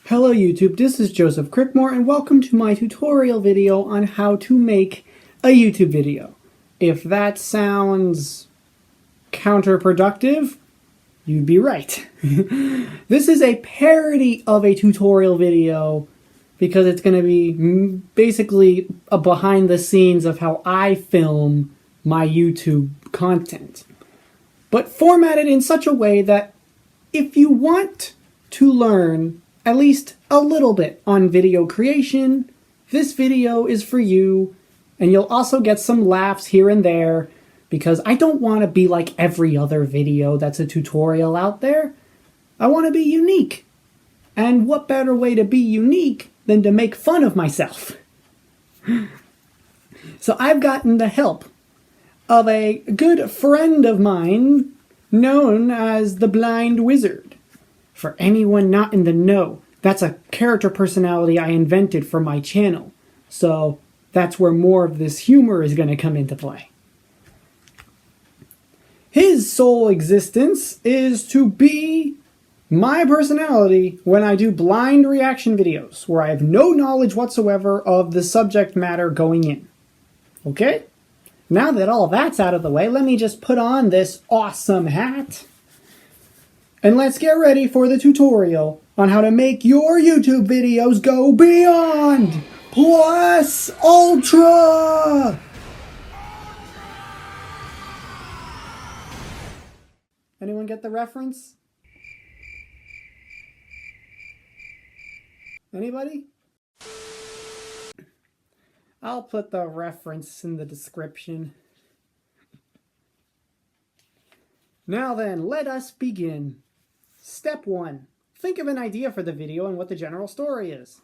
Hello YouTube, this is Joseph Crickmore and welcome to my tutorial video on how to make a YouTube video. If that sounds counterproductive, you'd be right. This is a parody of a tutorial video because it's going to be basically a behind the scenes of how I film my YouTube content. But formatted in such a way that if you want to learn at least a little bit on video creation, this video is for you, and you'll also get some laughs here and there because I don't want to be like every other video that's a tutorial out there. I want to be unique. And what better way to be unique than to make fun of myself? So I've gotten the help of a good friend of mine known as the Blind Wizard. For anyone not in the know, that's a character personality I invented for my channel. So that's where more of this humor is going to come into play. His sole existence is to be my personality when I do blind reaction videos, where I have no knowledge whatsoever of the subject matter going in. Okay? Now that all that's out of the way, let me just put on this awesome hat. And let's get ready for the tutorial on how to make your YouTube videos go beyond plus ultra. Anyone get the reference? Anybody? I'll put the reference in the description. Now then, let us begin. Step 1. Think of an idea for the video and what the general story is.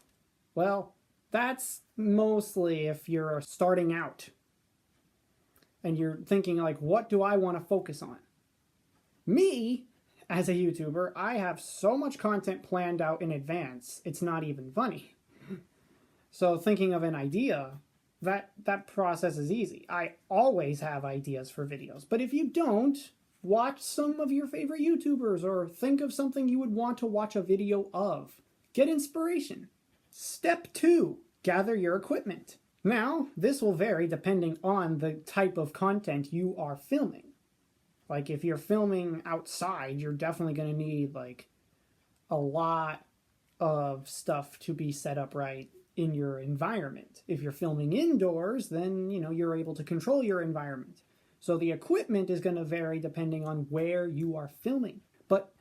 Well, that's mostly if you're starting out and you're thinking like, what do I want to focus on? Me, as a YouTuber, I have so much content planned out in advance, it's not even funny. So thinking of an idea, that process is easy. I always have ideas for videos, but if you don't, watch some of your favorite YouTubers or think of something you would want to watch a video of. Get inspiration. Step 2, gather your equipment. Now, this will vary depending on the type of content you are filming. Like if you're filming outside, you're definitely going to need like a lot of stuff to be set up right in your environment. If you're filming indoors, then you're able to control your environment. So the equipment is going to vary depending on where you are filming. But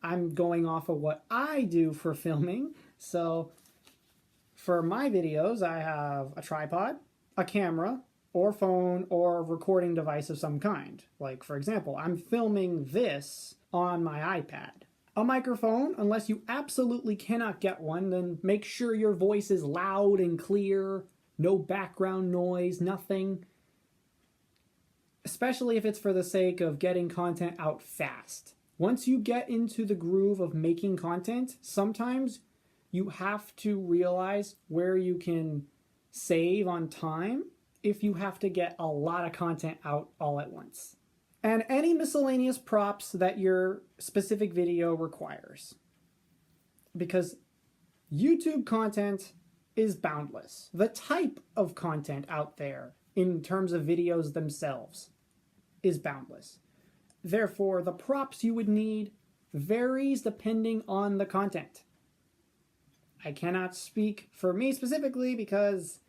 I'm going off of what I do for filming. So for my videos, I have a tripod, a camera, or phone, or recording device of some kind. Like, for example, I'm filming this on my iPad. A microphone, unless you absolutely cannot get one, then make sure your voice is loud and clear, no background noise, nothing. Especially if it's for the sake of getting content out fast. Once you get into the groove of making content, sometimes you have to realize where you can save on time if you have to get a lot of content out all at once. And any miscellaneous props that your specific video requires. Because YouTube content is boundless. The type of content out there in terms of videos themselves is boundless. Therefore, the props you would need varies depending on the content. I cannot speak for me specifically because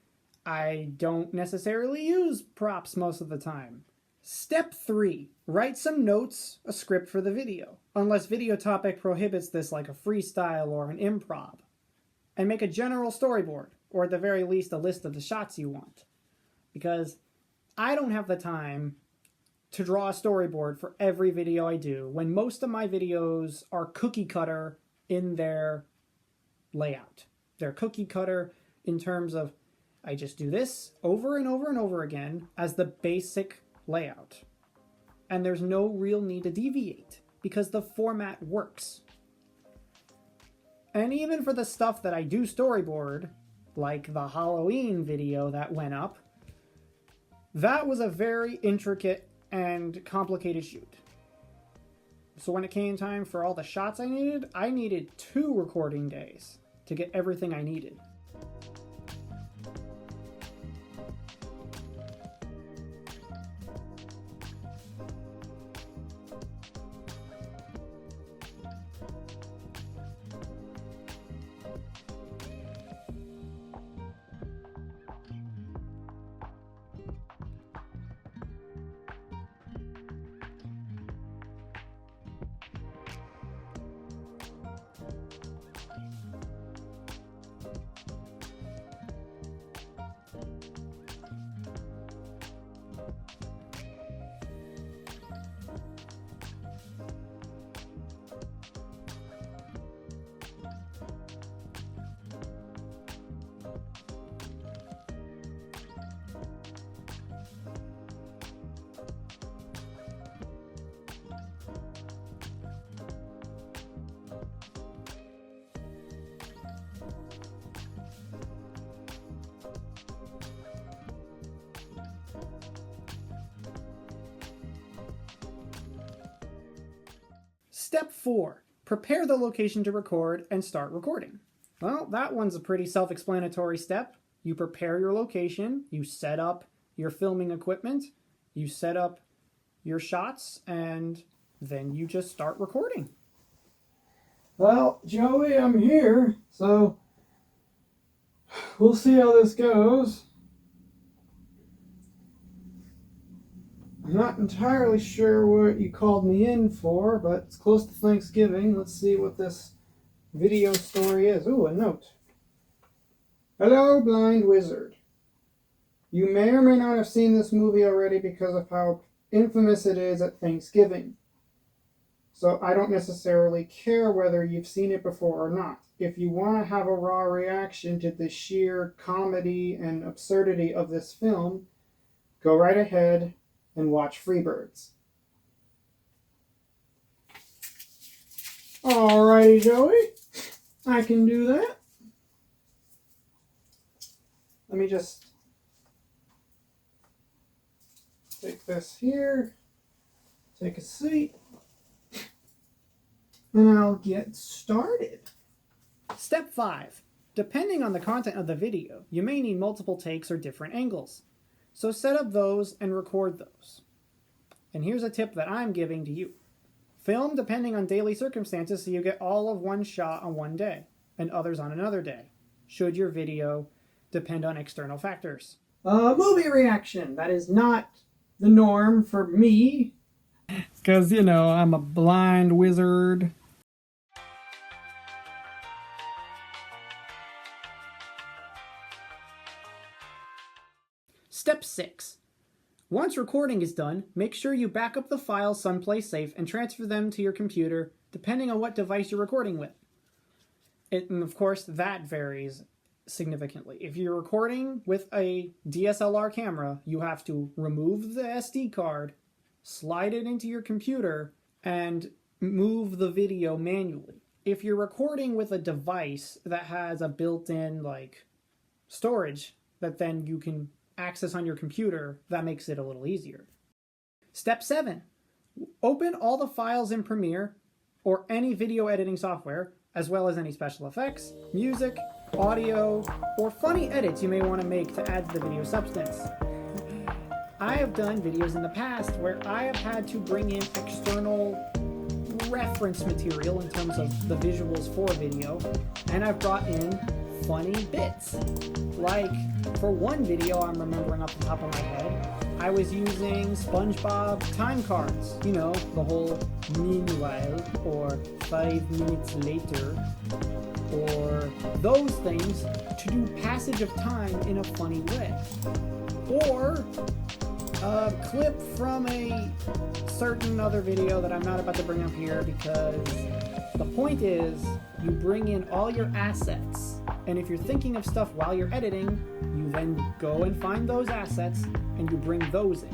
I don't necessarily use props most of the time. Step 3. Write some notes, a script for the video, unless video topic prohibits this like a freestyle or an improv. And make a general storyboard, or at the very least a list of the shots you want. Because I don't have the time to draw a storyboard for every video I do when most of my videos are cookie cutter in their layout. They're cookie cutter in terms of I just do this over and over and over again as the basic layout. And there's no real need to deviate because the format works. And even for the stuff that I do storyboard, like the Halloween video that went up, that was a very intricate and complicated shoot. So when it came time for all the shots I needed 2 recording days to get everything I needed. Step 4. Prepare the location to record and start recording. Well, that one's a pretty self-explanatory step. You prepare your location, you set up your filming equipment, you set up your shots, and then you just start recording. Well, Joey, I'm here, so we'll see how this goes. I'm not entirely sure what you called me in for, but it's close to Thanksgiving. Let's see what this video story is. Ooh, a note. Hello, blind wizard. You may or may not have seen this movie already because of how infamous it is at Thanksgiving. So I don't necessarily care whether you've seen it before or not. If you want to have a raw reaction to the sheer comedy and absurdity of this film, go right ahead and watch Freebirds. Alrighty, Joey. I can do that. Let me just take this here, take a seat, and I'll get started. Step 5. Depending on the content of the video, you may need multiple takes or different angles. So set up those and record those. And here's a tip that I'm giving to you. Film depending on daily circumstances so you get all of one shot on one day and others on another day, should your video depend on external factors. Movie reaction. That is not the norm for me. Because, I'm a blind wizard. Step 6. Once recording is done, make sure you back up the files someplace safe and transfer them to your computer, depending on what device you're recording with. And of course, that varies significantly. If you're recording with a DSLR camera, you have to remove the SD card, slide it into your computer, and move the video manually. If you're recording with a device that has a built-in storage that then you can access on your computer, that makes it a little easier. Step 7. Open all the files in Premiere or any video editing software, as well as any special effects, music, audio, or funny edits you may want to make to add to the video substance. I have done videos in the past where I have had to bring in external reference material in terms of the visuals for a video, and I've brought in funny bits. Like, for one video I'm remembering off the top of my head, I was using SpongeBob time cards. The whole meanwhile, or 5 minutes later, or those things to do passage of time in a funny way. Or a clip from a certain other video that I'm not about to bring up here, because the point is you bring in all your assets, and if you're thinking of stuff while you're editing, you then go and find those assets and you bring those in.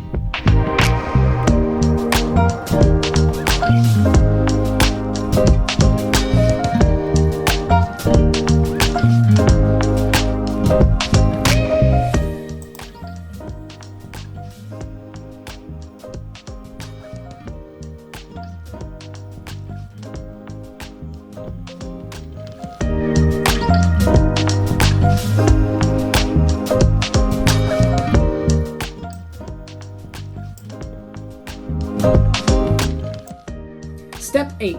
Step 8.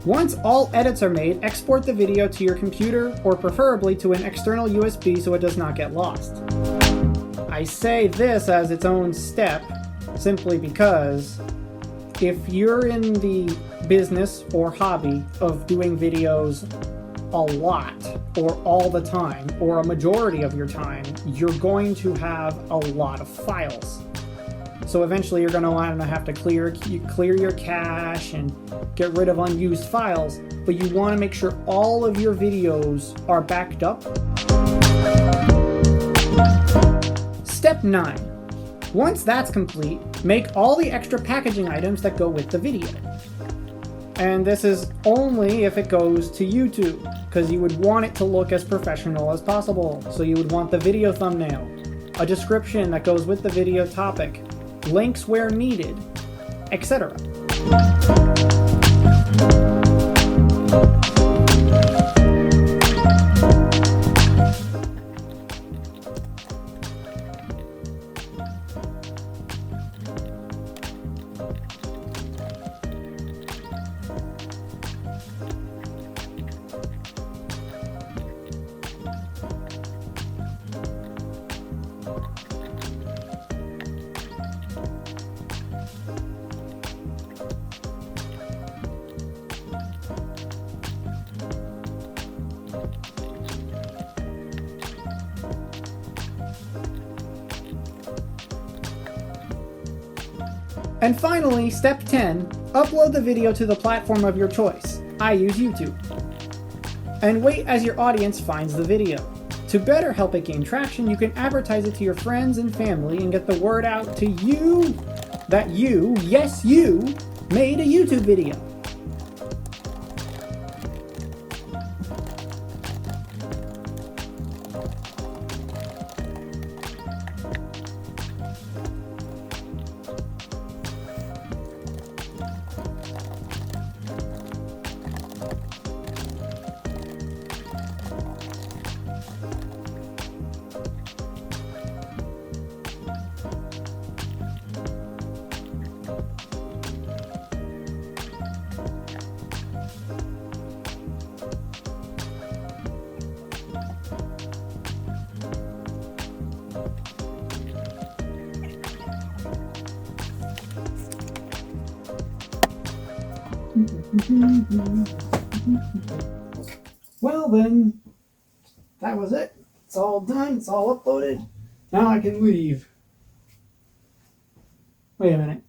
Once all edits are made, export the video to your computer or preferably to an external USB so it does not get lost. I say this as its own step simply because if you're in the business or hobby of doing videos a lot or all the time or a majority of your time, you're going to have a lot of files. So eventually you're going to want to have to clear your cache and get rid of unused files, but you want to make sure all of your videos are backed up. Step 9. Once that's complete, make all the extra packaging items that go with the video. And this is only if it goes to YouTube, because you would want it to look as professional as possible. So you would want the video thumbnail, a description that goes with the video topic, links where needed, etc. And finally, step 10, upload the video to the platform of your choice. I use YouTube. And wait as your audience finds the video. To better help it gain traction, you can advertise it to your friends and family and get the word out to you that you, yes you, made a YouTube video. Well then, that was it. It's all done. It's all uploaded. Now I can leave. Wait a minute.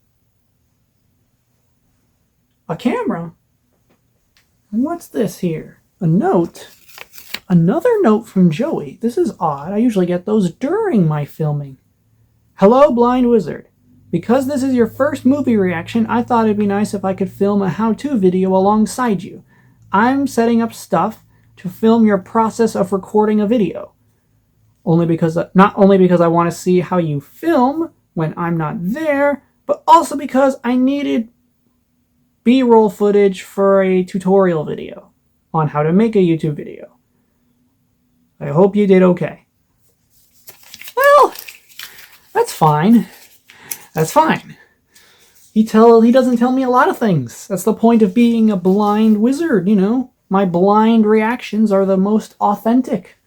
A camera? What's this here? A note? Another note from Joey. This is odd. I usually get those during my filming. Hello, Blind Wizard. Because this is your first movie reaction, I thought it'd be nice if I could film a how-to video alongside you. I'm setting up stuff to film your process of recording a video. Not only because I want to see how you film when I'm not there, but also because I needed B-roll footage for a tutorial video on how to make a YouTube video. I hope you did okay. Well, that's fine. That's fine. He doesn't tell me a lot of things. That's the point of being a blind wizard, you know. My blind reactions are the most authentic,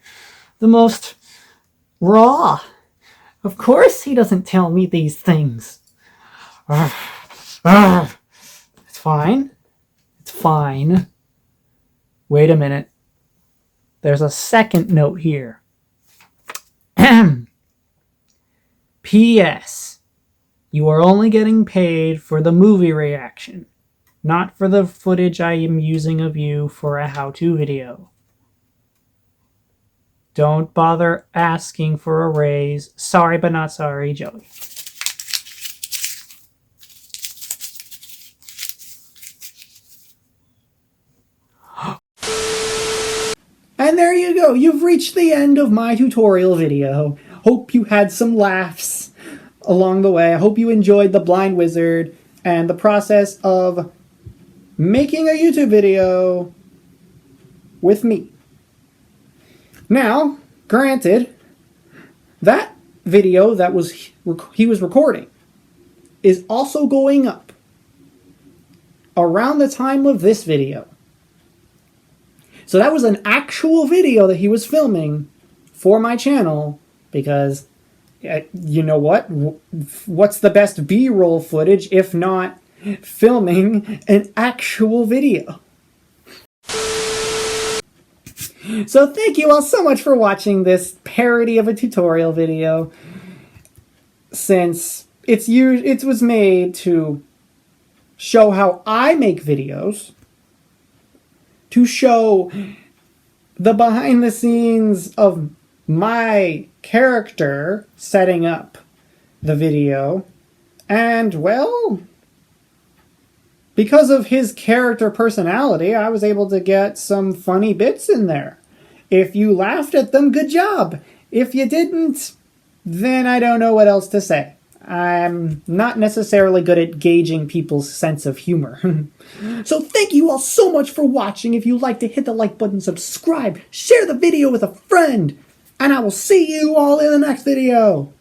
the most raw. Of course he doesn't tell me these things. It's fine. It's fine. Wait a minute. There's a second note here. P.S. You are only getting paid for the movie reaction, not for the footage I am using of you for a how-to video. Don't bother asking for a raise. Sorry but not sorry, Joey. And there you go. You've reached the end of my tutorial video. Hope you had some laughs along the way. I hope you enjoyed the Blind Wizard and the process of making a YouTube video with me. Now, granted, that video that he was recording is also going up around the time of this video. So that was an actual video that he was filming for my channel, because you know what? What's the best B-roll footage if not filming an actual video? So thank you all so much for watching this parody of a tutorial video. Since it was made to show how I make videos, to show the behind the scenes of my character setting up the video, and well, because of his character personality, I was able to get some funny bits in there. If you laughed at them, good job. If you didn't, then I don't know what else to say. I'm not necessarily good at gauging people's sense of humor. So thank you all so much for watching. If you like to hit the like button, subscribe, share the video with a friend, and I will see you all in the next video.